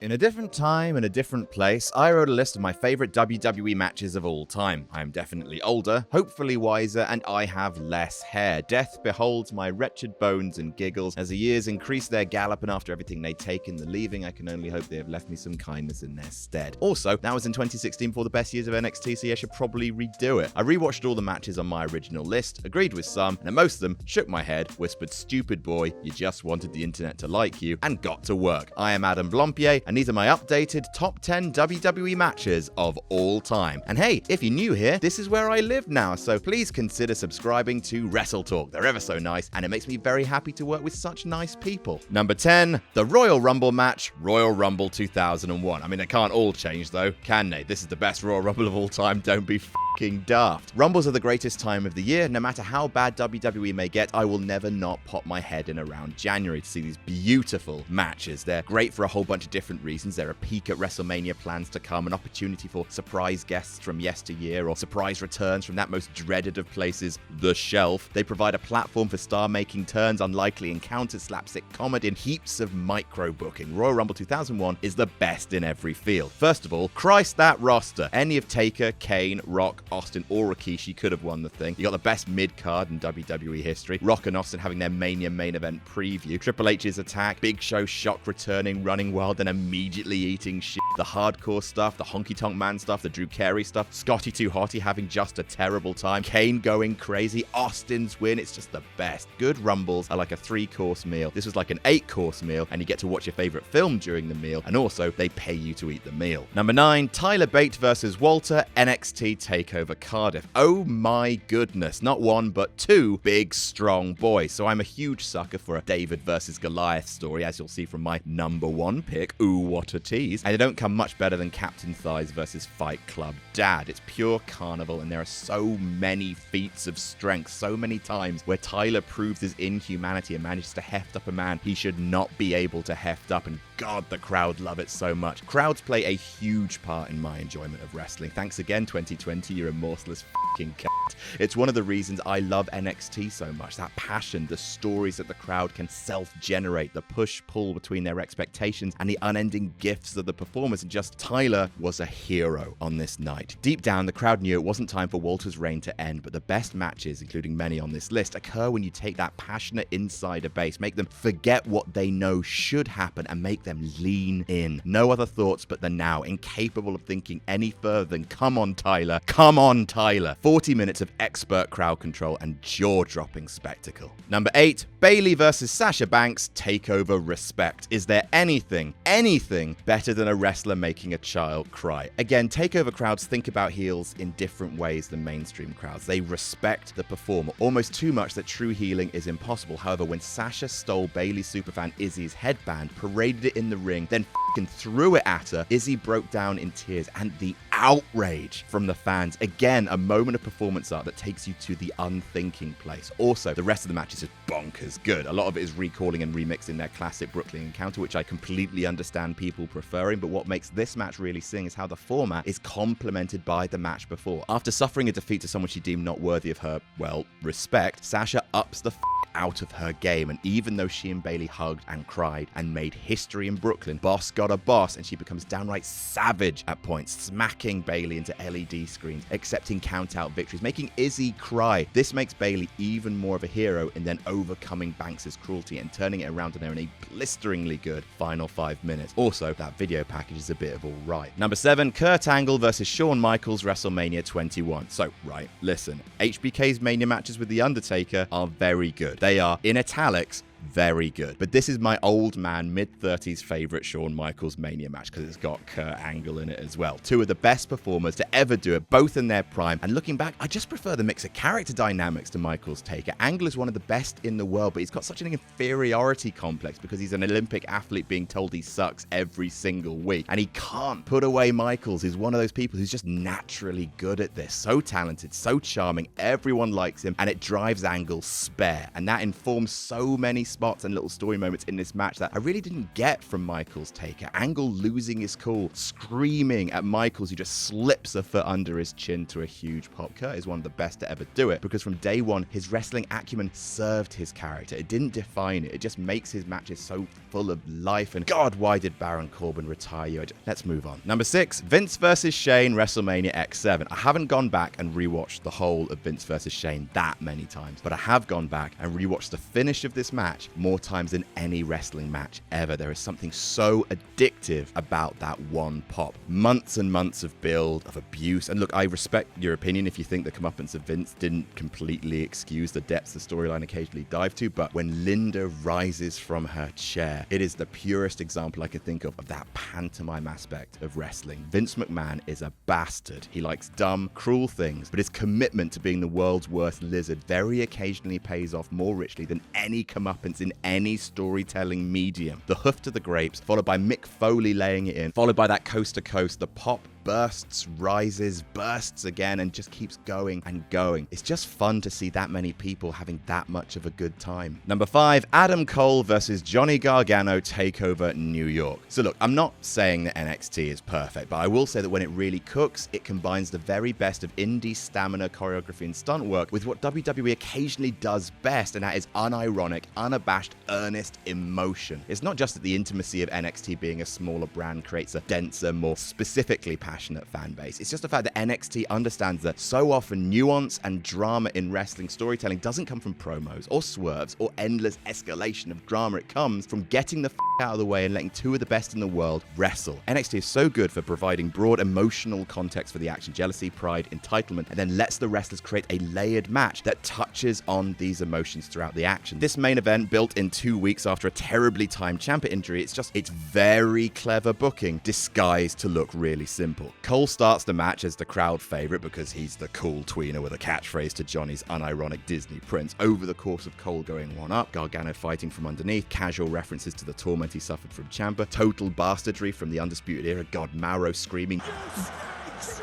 In a different time and a different place, I wrote a list of my favorite WWE matches of all time. I am definitely older, hopefully wiser, and I have less hair. Death beholds my wretched bones and giggles as the years increase their gallop, and after everything they take in the leaving, I can only hope they have left me some kindness in their stead. Also, that was in 2016 for the best years of NXT, so I should probably redo it. I rewatched all the matches on my original list, agreed with some, and at most of them, shook my head, whispered, "Stupid boy, you just wanted the internet to like you," and got to work. I am Adam Blampied, and these are my updated top 10 WWE matches of all time. And hey, if you're new here, this is where I live now, so please consider subscribing to WrestleTalk. They're ever so nice, and it makes me very happy to work with such nice people. Number 10, the Royal Rumble match, Royal Rumble 2001. I mean, they can't all change though, can they? This is the best Royal Rumble of all time, don't be fucking daft. Rumbles are the greatest time of the year. No matter how bad WWE may get, I will never not pop my head in around January to see these beautiful matches. They're great for a whole bunch of different reasons. They're a peek at WrestleMania plans to come, an opportunity for surprise guests from yesteryear or surprise returns from that most dreaded of places, the shelf. They provide a platform for star-making turns, unlikely encounters, slapstick comedy, and heaps of micro-booking. Royal Rumble 2001 is the best in every field. First of all, Christ, that roster. Any of Taker, Kane, Rock, Austin, or Rikishi could have won the thing. You got the best mid-card in WWE history. Rock and Austin having their Mania main event preview. Triple H's attack, Big Show shock returning, running wild, and immediately eating shit. The hardcore stuff, the Honky Tonk Man stuff, the Drew Carey stuff, Scotty 2 Hotty having just a terrible time, Kane going crazy, Austin's win. It's just the best. Good Rumbles are like a 3-course meal. This was like an 8-course meal, and you get to watch your favorite film during the meal, and also they pay you to eat the meal. Number 9, Tyler Bate versus Walter, NXT TakeOver Cardiff. Oh my goodness, not one but two big strong boys. So I'm a huge sucker for a David versus Goliath story, as you'll see from my number 1 pick. Ooh, what a tease. And they don't come much better than Captain Thighs versus Fight Club Dad. It's pure carnival, and there are so many feats of strength, so many times where Tyler proves his inhumanity and manages to heft up a man he should not be able to heft up, and God, the crowd love it so much. Crowds play a huge part in my enjoyment of wrestling. Thanks again, 2020, you remorseless fucking cat. It's one of the reasons I love NXT so much. That passion, the stories that the crowd can self-generate, the push-pull between their expectations and the unending gifts of the performers, and just Tyler was a hero on this night. Deep down, the crowd knew it wasn't time for Walter's reign to end, but the best matches, including many on this list, occur when you take that passionate insider base, make them forget what they know should happen, and make them lean in. No other thoughts but the now, incapable of thinking any further than come on Tyler, come on Tyler. 40 minutes of expert crowd control and jaw-dropping spectacle. Number 8, Bayley versus Sasha Banks, TakeOver respect. Is there anything better than a wrestler making a child cry? Again, TakeOver crowds think about heels in different ways than mainstream crowds. They respect the performer, almost too much that true healing is impossible. However, when Sasha stole Bayley superfan Izzy's headband, paraded it in the ring, then threw it at her, Izzy broke down in tears, and the outrage from the fans. Again, a moment of performance art that takes you to the unthinking place. Also, the rest of the match is just bonkers good. A lot of it is recalling and remixing their classic Brooklyn encounter, which I completely understand people preferring, but what makes this match really sing is how the format is complemented by the match before. After suffering a defeat to someone she deemed not worthy of her, well, respect, Sasha ups the out of her game, and even though she and Bayley hugged and cried and made history in Brooklyn, boss got a boss, and she becomes downright savage at points, smacking Bayley into LED screens, accepting count-out victories, making Izzy cry. This makes Bayley even more of a hero in then overcoming Banks' cruelty and turning it around on her in a blisteringly good final 5 minutes. Also, that video package is a bit of all right. Number 7, Kurt Angle versus Shawn Michaels, WrestleMania 21. So, right, listen, HBK's Mania matches with The Undertaker are very good. They are, in italics, very good. But this is my old man, mid-30s favorite Shawn Michaels Mania match because it's got Kurt Angle in it as well. Two of the best performers to ever do it, both in their prime. And looking back, I just prefer the mix of character dynamics to Michaels' Taker. Angle is one of the best in the world, but he's got such an inferiority complex because he's an Olympic athlete being told he sucks every single week. And he can't put away Michaels. He's one of those people who's just naturally good at this. So talented, so charming, everyone likes him, and it drives Angle spare. And that informs so many spots and little story moments in this match that I really didn't get from Michaels' Taker. Angle losing his cool, screaming at Michaels, who just slips a foot under his chin to a huge pop. Kurt is one of the best to ever do it because from day one, his wrestling acumen served his character. It didn't define it. It just makes his matches so full of life. And God, why did Baron Corbin retire you? Let's move on. Number 6, Vince versus Shane, WrestleMania X7. I haven't gone back and rewatched the whole of Vince versus Shane that many times, but I have gone back and rewatched the finish of this match more times than any wrestling match ever. There is something so addictive about that one pop. Months and months of build, of abuse. And look, I respect your opinion if you think the comeuppance of Vince didn't completely excuse the depths the storyline occasionally dive to, but when Linda rises from her chair, it is the purest example I could think of that pantomime aspect of wrestling. Vince McMahon is a bastard. He likes dumb, cruel things, but his commitment to being the world's worst lizard very occasionally pays off more richly than any comeuppance in any storytelling medium. The hoof to the grapes, followed by Mick Foley laying it in, followed by that coast to coast, the pop bursts, rises, bursts again, and just keeps going and going. It's just fun to see that many people having that much of a good time. Number 5, Adam Cole versus Johnny Gargano, TakeOver New York. So look, I'm not saying that NXT is perfect, but I will say that when it really cooks, it combines the very best of indie stamina, choreography, and stunt work with what WWE occasionally does best, and that is unironic, unabashed, earnest emotion. It's not just that the intimacy of NXT being a smaller brand creates a denser, more specifically passionate fan base. It's just the fact that NXT understands that so often nuance and drama in wrestling storytelling doesn't come from promos or swerves or endless escalation of drama. It comes from getting the out of the way and letting two of the best in the world wrestle. NXT is so good for providing broad emotional context for the action, jealousy, pride, entitlement, and then lets the wrestlers create a layered match that touches on these emotions throughout the action. This main event, built in 2 weeks after a terribly timed Ciampa injury, it's very clever booking disguised to look really simple. Cole starts the match as the crowd favorite because he's the cool tweener with a catchphrase to Johnny's unironic Disney prince. Over the course of Cole going one up, Gargano fighting from underneath, casual references to the torment he suffered from Ciampa, total bastardry from the Undisputed Era, God, Mauro screaming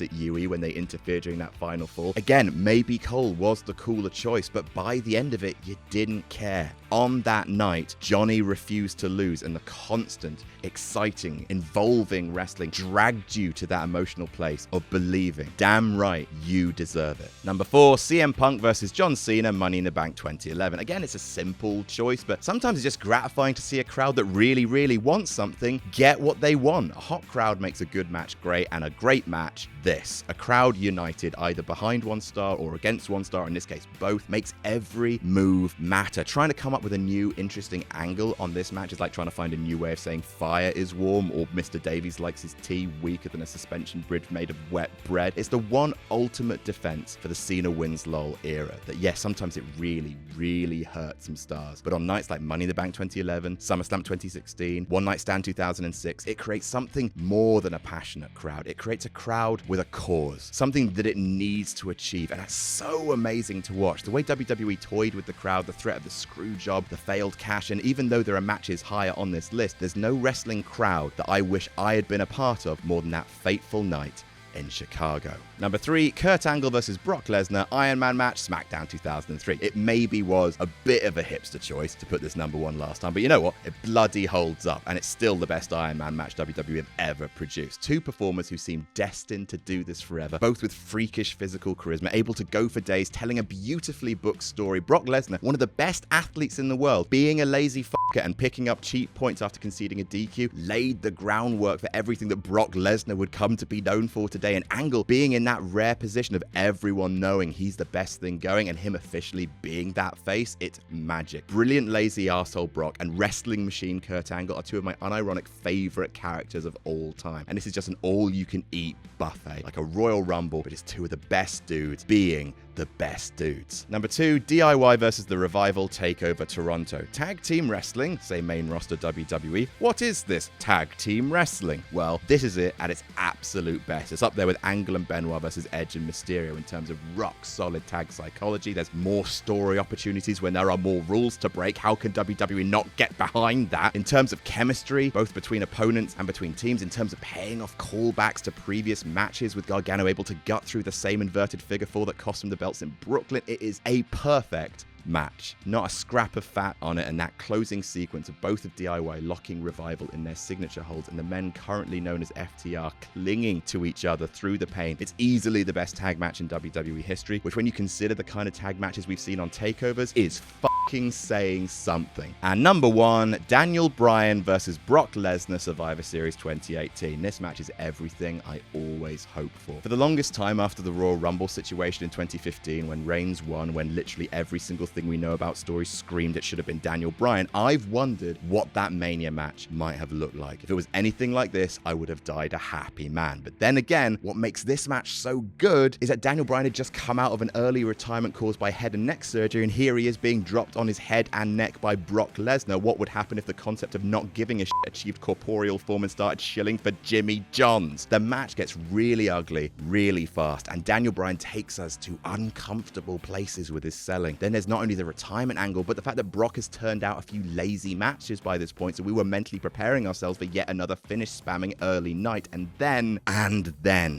at Yui when they interfered during that final fall. Again, maybe Cole was the cooler choice, but by the end of it, you didn't care. On that night, Johnny refused to lose, and the constant, exciting, involving wrestling dragged you to that emotional place of believing, damn right, you deserve it. Number 4, CM Punk versus John Cena, Money in the Bank 2011. Again, it's a simple choice, but sometimes it's just gratifying to see a crowd that really, really wants something get what they want. A hot crowd makes a good match great, and a great match this. A crowd united either behind one star or against one star, in this case both, makes every move matter. Trying to come up with a new interesting angle on this match is like trying to find a new way of saying fire is warm, or Mr. Davies likes his tea weaker than a suspension bridge made of wet bread. It's the one ultimate defense for the Cena wins lol era, that yes, sometimes it really, really hurts some stars, but on nights like Money in the Bank 2011, SummerSlam 2016, One Night Stand 2006, it creates something more than a passionate crowd. It creates a crowd with a cause, something that it needs to achieve, and that's so amazing to watch. The way WWE toyed with the crowd, the threat of the screw job, the failed cash, and even though there are matches higher on this list, there's no wrestling crowd that I wish I had been a part of more than that fateful night in Chicago. Number 3, Kurt Angle versus Brock Lesnar, Iron Man match, Smackdown 2003. It maybe was a bit of a hipster choice to put this number 1 last time, but you know what? It bloody holds up, and it's still the best Iron Man match WWE have ever produced. Two performers who seem destined to do this forever, both with freakish physical charisma, able to go for days, telling a beautifully booked story. Brock Lesnar, one of the best athletes in the world, being a lazy fucker and picking up cheap points after conceding a DQ, laid the groundwork for everything that Brock Lesnar would come to be known for today. And Angle being in that rare position of everyone knowing he's the best thing going and him officially being that face, it's magic. Brilliant lazy arsehole Brock and wrestling machine Kurt Angle are two of my unironic favorite characters of all time. And this is just an all-you-can-eat buffet, like a Royal Rumble, but it's two of the best dudes being the best dudes. Number 2, DIY versus The Revival, TakeOver Toronto. Tag team wrestling, say main roster WWE. What is this tag team wrestling? Well, this is it at its absolute best. It's up there with Angle and Benoit versus Edge and Mysterio in terms of rock solid tag psychology. There's more story opportunities when there are more rules to break. How can WWE not get behind that? In terms of chemistry, both between opponents and between teams, in terms of paying off callbacks to previous matches, with Gargano able to gut through the same inverted figure 4 that cost him the belts in Brooklyn, it is a perfect match. Not a scrap of fat on it, and that closing sequence of both of DIY locking Revival in their signature holds and the men currently known as FTR clinging to each other through the pain. It's easily the best tag match in WWE history, which when you consider the kind of tag matches we've seen on takeovers is fucking saying something. And number 1, Daniel Bryan versus Brock Lesnar, Survivor Series 2018. This match is everything I always hoped for. For the longest time after the Royal Rumble situation in 2015, when Reigns won, when literally every single thing we know about stories screamed it should have been Daniel Bryan, I've wondered what that Mania match might have looked like. If it was anything like this, I would have died a happy man. But then again, what makes this match so good is that Daniel Bryan had just come out of an early retirement caused by head and neck surgery, and here he is being dropped on his head and neck by Brock Lesnar. What would happen if the concept of not giving a shit achieved corporeal form and started shilling for Jimmy Johns? The match gets really ugly, really fast, and Daniel Bryan takes us to uncomfortable places with his selling. Then there's not only the retirement angle, but the fact that Brock has turned out a few lazy matches by this point, so we were mentally preparing ourselves for yet another finish spamming early night, and then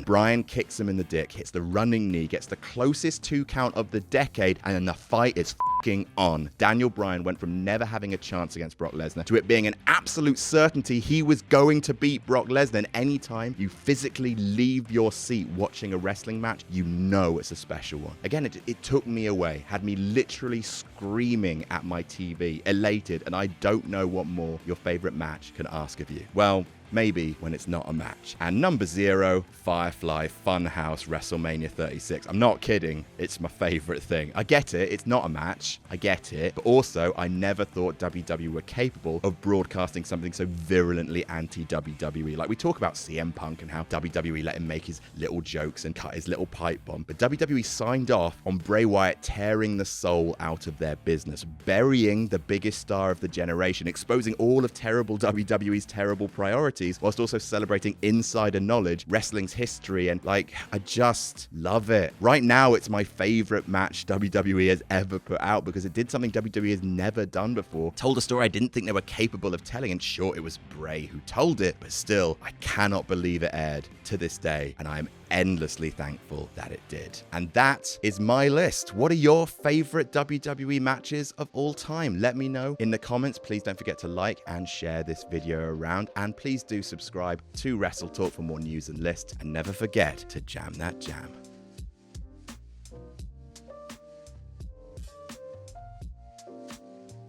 Bryan kicks him in the dick, hits the running knee, gets the closest 2 count of the decade, and then the fight is fucking on. Daniel Bryan went from never having a chance against Brock Lesnar to it being an absolute certainty he was going to beat Brock Lesnar. And anytime you physically leave your seat watching a wrestling match, you know it's a special one. Again, it took me away, had me literally screaming at my TV, elated, and I don't know what more your favorite match can ask of you. Well, maybe when it's not a match. And number 0, Firefly, Funhouse, WrestleMania 36. I'm not kidding, it's my favorite thing. I get it, it's not a match, I get it, but also I never thought WWE were capable of broadcasting something so virulently anti-WWE. Like, we talk about CM Punk and how WWE let him make his little jokes and cut his little pipe bomb, but WWE signed off on Bray Wyatt tearing the soul out of their business, burying the biggest star of the generation, exposing all of terrible WWE's terrible priorities, whilst also celebrating insider knowledge, wrestling's history, and I just love it. Right now, it's my favorite match WWE has ever put out because it did something WWE has never done before. Told a story I didn't think they were capable of telling, and sure, it was Bray who told it, but still, I cannot believe it aired to this day, and I am endlessly thankful that it did. And that is my list. What are your favorite WWE matches of all time? Let me know in the comments. Please don't forget to like and share this video around, and please do subscribe to WrestleTalk for more news and lists, and never forget to jam that jam.